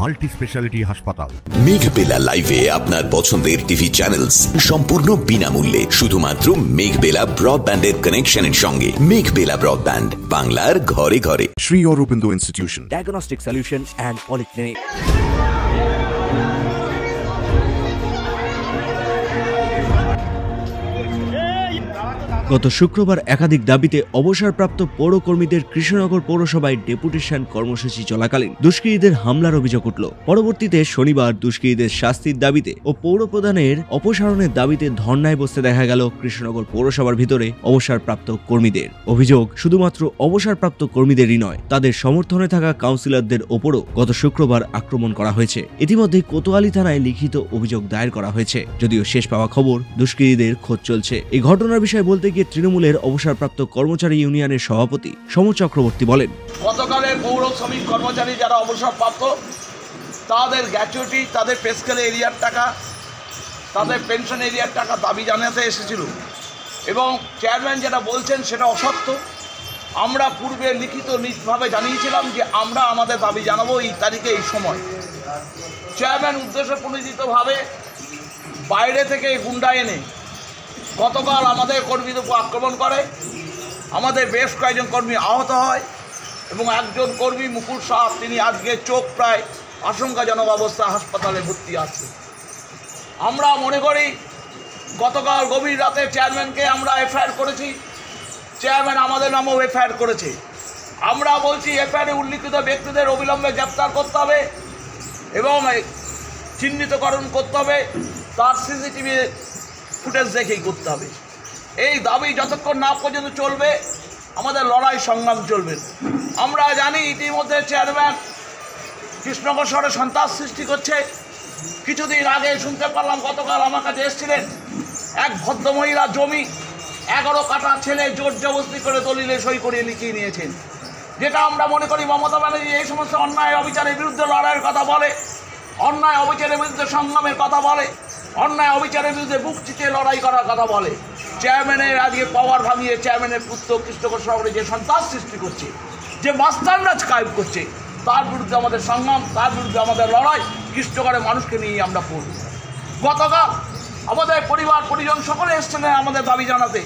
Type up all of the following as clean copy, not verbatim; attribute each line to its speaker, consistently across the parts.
Speaker 1: Multi speciality হাসপাতাল।
Speaker 2: মেঘবেলা লাইভে আপনার পছন্দের টিভি চ্যানেলস সম্পূর্ণ বিনামূল্যে, শুধুমাত্র মেঘবেলা ব্রডব্যান্ডের কানেকশনের সঙ্গে। মেঘবেলা ব্রডব্যান্ড, বাংলার ঘরে ঘরে।
Speaker 3: Sri Aurobindo Institution,
Speaker 4: Diagnostic Solution and Polyclinic. গত শুক্রবার একাধিক দাবিতে অবসরপ্রাপ্ত পৌরকর্মীদের কৃষ্ণনগর পৌরসভায় ডেপুটেশন কর্মসূচি চলাকালীন দুষ্কৃতীদের হামলার অভিযোগ উঠল। পরবর্তীতে শনিবার দুষ্কৃতীদের শাস্তির দাবিতে ও পৌর প্রধানের অপসারণের দাবিতে ধর্নায় বসতে দেখা গেল কৃষ্ণনগর পৌরসভার ভিতরে অবসরপ্রাপ্ত কর্মীদের। অভিযোগ শুধুমাত্র অবসরপ্রাপ্ত কর্মীদেরই নয়, তাদের সমর্থনে থাকা কাউন্সিলরদের ওপরও গত শুক্রবার আক্রমণ করা হয়েছে। ইতিমধ্যে কোতোয়ালি থানায় লিখিত অভিযোগ দায়ের করা হয়েছে, যদিও শেষ পাওয়া খবর দুষ্কৃতীদের খোঁজ চলছে। এই ঘটনার বিষয়ে বলতে তৃণমূলের অবসরপ্রাপ্ত কর্মচারী ইউনিয়নের সভাপতি সমর চক্রবর্তী বলেন,
Speaker 5: গতকালের পৌর শ্রমিক কর্মচারী যারা অবসরপ্রাপ্ত তাদের গ্র্যাচুইটি, তাদের পে স্কেল এরিয়ার টাকা, তাদের পেনশন এরিয়ার টাকা দাবি জানাতে এসেছিল এবং চেয়ারম্যান যেটা বলছেন সেটা অসত্য। আমরা পূর্বে লিখিত নিজভাবে জানিয়েছিলাম যে আমরা আমাদের দাবি জানাবো এই তারিখে এই সময়। চেয়ারম্যান উদ্দেশ্য প্রণোদিতভাবে বাইরে থেকে গুন্ডা এনে গতকাল আমাদের কর্মীদের উপর আক্রমণ করে, আমাদের বেশ কয়েকজন কর্মী আহত হয় এবং একজন কর্মী মুকুল শাহ, তিনি আজকে চোখ প্রায় আশঙ্কাজনক অবস্থায় হাসপাতালে ভর্তি আছে। আমরা মনে করি গতকাল গভীর রাতে চেয়ারম্যানকে আমরা এফআইআর করেছি, চেয়ারম্যান আমাদের নামেও এফআইআর করেছে। আমরা বলছি এফআইআরে উল্লিখিত ব্যক্তিদের অবিলম্বে গ্রেপ্তার করতে হবে এবং চিহ্নিতকরণ করতে হবে, তার সিসিটিভি ফুটেজ দেখেই করতে হবে। এই দাবি যতক্ষণ না পর্যন্ত চলবে আমাদের লড়াই সংগ্রাম চলবে। আমরা জানি ইতিমধ্যে চেয়ারম্যান কৃষ্ণনগর শহরে সন্ত্রাস সৃষ্টি করছে। কিছুদিন আগে শুনতে পারলাম, গতকাল আমার কাছে এসেছিলেন এক ভদ্রমহিলা জমি 11 কাঠা ছেলে জোর জবরদস্তি করে দলিলে সই করিয়ে লিখিয়ে নিয়েছেন। যেটা আমরা মনে করি মমতা ব্যানার্জি এই সমস্ত অন্যায় অবিচারের বিরুদ্ধে লড়াইয়ের কথা বলে, অন্যায় অবিচারের বিরুদ্ধে সংগ্রামের কথা বলে, অন্যায় অবিচারের বিরুদ্ধে বুক চিতিয়ে লড়াই করার কথা বলে। চেয়ারম্যানের আজকে পাওয়ার ভাঙিয়ে চেয়ারম্যানের পুত্র কৃষ্ণনগর শহরে যে সন্ত্রাস সৃষ্টি করছে, যে মাস্তানরাজ কায়েম করছে, তার বিরুদ্ধে আমাদের সংগ্রাম, তার বিরুদ্ধে আমাদের লড়াই কৃষ্ণনগরের মানুষকে নিয়ে আমরা করব। গতকাল আমাদের পরিবার পরিজন সকলে এসেছিলেন আমাদের দাবি জানাতে।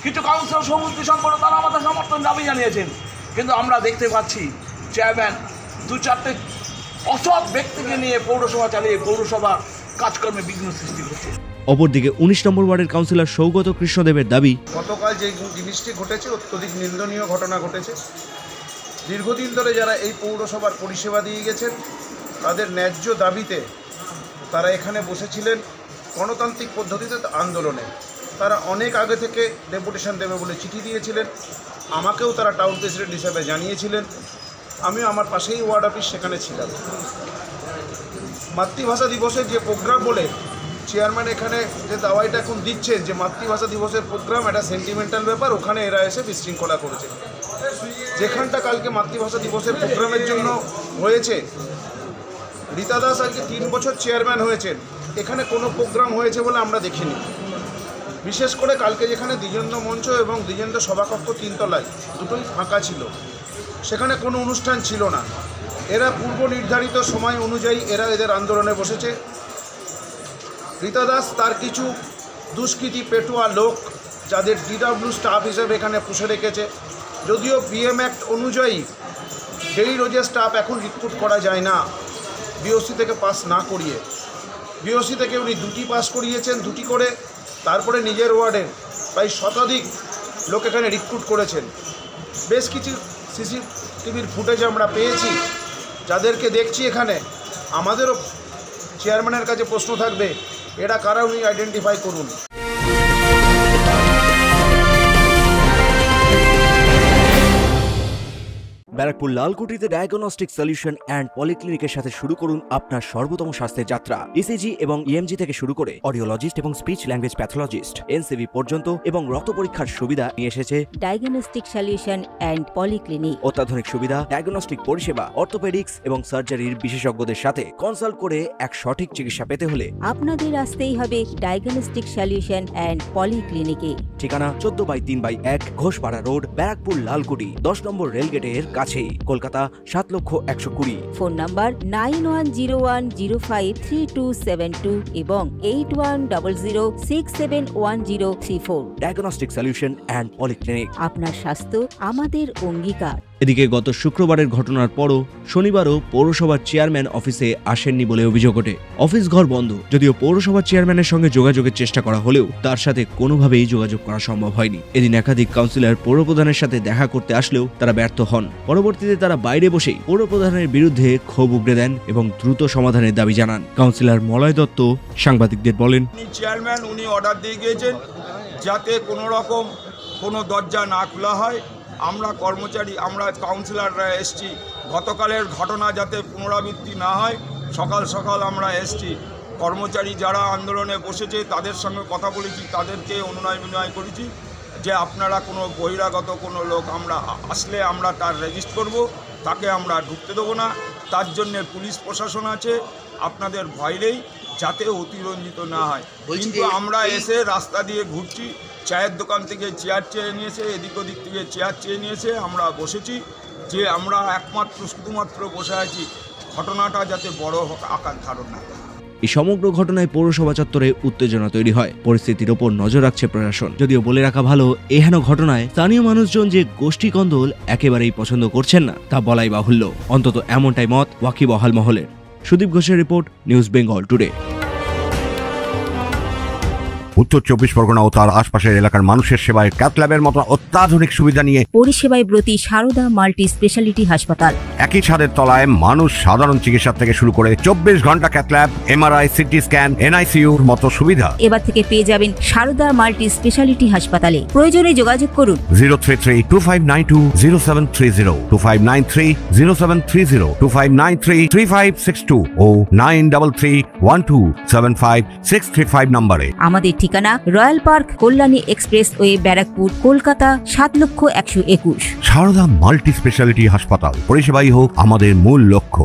Speaker 5: কিছু কাউন্সিলর সবুজ সম্পন্ন তারা আমাদের সমর্থন দাবি জানিয়েছেন, কিন্তু আমরা দেখতে পাচ্ছি চেয়ারম্যান 2-4টে অসৎ ব্যক্তিকে নিয়ে পৌরসভা চালিয়ে পৌরসভার কাজকর্মে বিঘ্ন সৃষ্টি করছে।
Speaker 4: অপরদিকে 19 নম্বর ওয়ার্ডের কাউন্সিলর সৌগত কৃষ্ণদেবের দাবি,
Speaker 6: গতকাল যে জিনিসটি ঘটেছে অত্যধিক নিন্দনীয় ঘটনা ঘটেছে। দীর্ঘদিন ধরে যারা এই পৌরসভার পরিষেবা দিয়ে গেছেন তাদের ন্যায্য দাবিতে তারা এখানে বসেছিলেন গণতান্ত্রিক পদ্ধতিতে আন্দোলনে। তারা অনেক আগে থেকে ডেপুটেশন দেবে বলে চিঠি দিয়েছিলেন, আমাকেও তারা টাউন প্রেসিডেন্ট হিসাবে জানিয়েছিলেন। আমিও আমার পাশেই ওয়ার্ড অফিস, সেখানে ছিলাম। মাতৃভাষা দিবসের যে প্রোগ্রাম বলে চেয়ারম্যান এখানে যে দাওয়াইটা এখন দিচ্ছেন যে মাতৃভাষা দিবসের প্রোগ্রাম একটা সেন্টিমেন্টাল ব্যাপার, ওখানে এরা এসে বিশৃঙ্খলা করেছে। যেখানটা কালকে মাতৃভাষা দিবসের প্রোগ্রামের জন্য হয়েছে, রীতা দাস আজকে 3 বছর চেয়ারম্যান হয়েছেন, এখানে কোনো প্রোগ্রাম হয়েছে বলে আমরা দেখিনি। বিশেষ করে কালকে যেখানে দ্বিজেন্দ্র মঞ্চ এবং দ্বিজেন্দ্র সভাকক্ষ 3 তলায় দুটোই ফাঁকা ছিল, সেখানে কোনো অনুষ্ঠান ছিল না। এরা পূর্ব নির্ধারিত সময় অনুযায়ী এরা এদের আন্দোলনে বসেছে। রীতা দাস তার কিছু দুষ্কৃতী পেটুয়া লোক যাদের ডিডব্লিউ স্টাফ হিসেবে এখানে পুষে রেখেছে। যদিও পিএম অ্যাক্ট অনুযায়ী ডেইলি রোজের স্টাফ এখন রিক্রুট করা যায় না বিওসি থেকে পাস না করিয়ে। বিওসি থেকে উনি 2টি পাস করিয়েছেন, 2টি করে, তারপরে নিজের ওয়ার্ডের প্রায় শতাধিক লোক এখানে রিক্রুট করেছেন। বেশ কিছু সিসিটিভির ফুটেজ আমরা পেয়েছি, যাদেরকে দেখছি এখানে। আমাদেরও চেয়ারম্যানের কাছে প্রশ্ন থাকবে, এরা কারা উনি আইডেন্টিফাই করুন।
Speaker 4: ব্যারাকপুর লালকুটিতে ডায়াগনস্টিক সলিউশন অ্যান্ড পলিক্লিনিকের সাথে শুরু করুন আপনার সর্বোত্তম স্বাস্থ্যের যাত্রা। ইসিজি এবং ইএমজি থেকে শুরু করে অডিওলজিস্ট এবং স্পিচ ল্যাঙ্গুয়েজ প্যাথোলজিস্ট, এনসিভি পর্যন্ত এবং রক্ত পরীক্ষার সুবিধা নিয়ে এসেছে
Speaker 7: ডায়াগনস্টিক সলিউশন অ্যান্ড পলিক্লিনিক।
Speaker 4: অত্যাধুনিক সুবিধা, ডায়াগনস্টিক পরিষেবা, অর্থোপেডিক্স এবং সার্জারির বিশেষজ্ঞদের সাথে কনসাল্ট করে এক সঠিক চিকিৎসা পেতে হলে
Speaker 7: আপনাদের আসতেই হবে ডায়াগনস্টিক সলিউশন অ্যান্ড পলিক্লিনিকে।
Speaker 4: ঠিকানা 14/3/1 ঘোষপাড়া রোড, ব্যারাকপুর লালকুটি, 10 নম্বর রেলগেটের কাছে।
Speaker 1: কাছেই, কলকাতা ৭,১২,০০০।
Speaker 7: ফোন নাম্বার 9101053272 এবং 8100671034।
Speaker 1: Diagnostic solution and polyclinic.
Speaker 7: আপনার স্বাস্থ্য আমাদের অঙ্গীকার।
Speaker 4: এদিকে গত শুক্রবারের ঘটনার পরও শনিবারও পৌরসভার চেয়ারম্যান অফিসে আসেননি বলে অভিযোগ ওঠে। অফিস ঘর বন্ধ। যদিও পৌরসভার চেয়ারম্যানের সঙ্গে যোগাযোগের চেষ্টা করা হলেও তার সাথে কোনোভাবেই যোগাযোগ করা সম্ভব হয়নি। এদিন একাধিক কাউন্সিলর পৌরপ্রধানের সাথে দেখা করতে আসলেও তারা ব্যর্থ হন। পরবর্তীতে তারা বাইরে বসেই পৌরপ্রধানের বিরুদ্ধে ক্ষোভ উগড়ে দেন এবং দ্রুত সমাধানের দাবি জানান। কাউন্সিলর মলয় দত্ত সাংবাদিকদের বলেন,
Speaker 3: চেয়ারম্যান উনি অর্ডার দিয়ে গিয়েছেন যাতে কোনো রকম কোনো দরজা না খোলা হয়। আমরা কর্মচারী, আমরা কাউন্সিলররা এসছি, গতকালের ঘটনা যাতে পুনরাবৃত্তি না হয় সকাল সকাল আমরা এসছি। কর্মচারী যারা আন্দোলনে বসেছে তাদের সঙ্গে কথা বলেছি, তাদেরকে অনুনয় বিনয় করেছি যে আপনারা কোনো বহিরাগত কোনো লোক আমরা আসলে আমরা তার রেজিস্ট করব, তাকে আমরা ঢুকতে দেবো না। তার জন্যে পুলিশ প্রশাসন আছে, আপনাদের ভয় নেই, যাতে অতিরঞ্জিত না হয়। কিন্তু আমরা এসে রাস্তা দিয়ে ঘুরছি, চায়ের দোকান থেকে চেয়ার চেয়ে নিয়েছে, এদিক ওদিক থেকে চেয়ার চেয়ে নিয়েছে, আমরা বসেছি যে আমরা একমাত্র শুধুমাত্র বসে আছি ঘটনাটা যাতে বড় আকার ধারণ না করে।
Speaker 4: এই সমগ্র ঘটনায় পৌরসভা চত্বরে উত্তেজনা তৈরি হয়। পরিস্থিতির ওপর নজর রাখছে প্রশাসন। যদিও বলে রাখা ভালো, এহেন ঘটনায় স্থানীয় মানুষজন যে গোষ্ঠী কন্দল একেবারেই পছন্দ করছেন না তা বলাই বাহুল্য। অন্তত এমনটাই মত ওয়াকিবহাল মহলের। সুদীপ ঘোষের রিপোর্ট, নিউজ বেঙ্গল টুডে।
Speaker 8: উত্তর ২৪ পরগনা ও তার আশপাশের এলাকার মানুষের সেবায় ক্যাথ ল্যাবের মতো অত্যাধুনিক সুবিধা নিয়ে
Speaker 7: পরিষেবায় ব্রতী সারদা মাল্টি স্পেশালিটি হাসপাতাল।
Speaker 8: একই ছাদের তলায় মানুষ সাধারণ চিকিৎসা থেকে শুরু করে ২৪ ঘন্টা cath lab, MRI, CT scan, এনআইসিইউর মতো সুবিধা
Speaker 7: এবার থেকে পেয়ে যাবেন সারদা মাল্টি স্পেশালিটি হাসপাতালে। প্রয়োজনে যোগাযোগ করুন
Speaker 8: 033-2592-0730, 2593-0730, 2593-3562 ও 9331275635 নম্বরে।
Speaker 7: আমাদের ঠিকানা Royal Park, Kalyani expressway, Barrackpore, Kolkata ৭,১২১।
Speaker 8: সারদা মাল্টি স্পেশালিটি হাসপাতাল, পরিষেবাই হোক আমাদের মূল লক্ষ্য।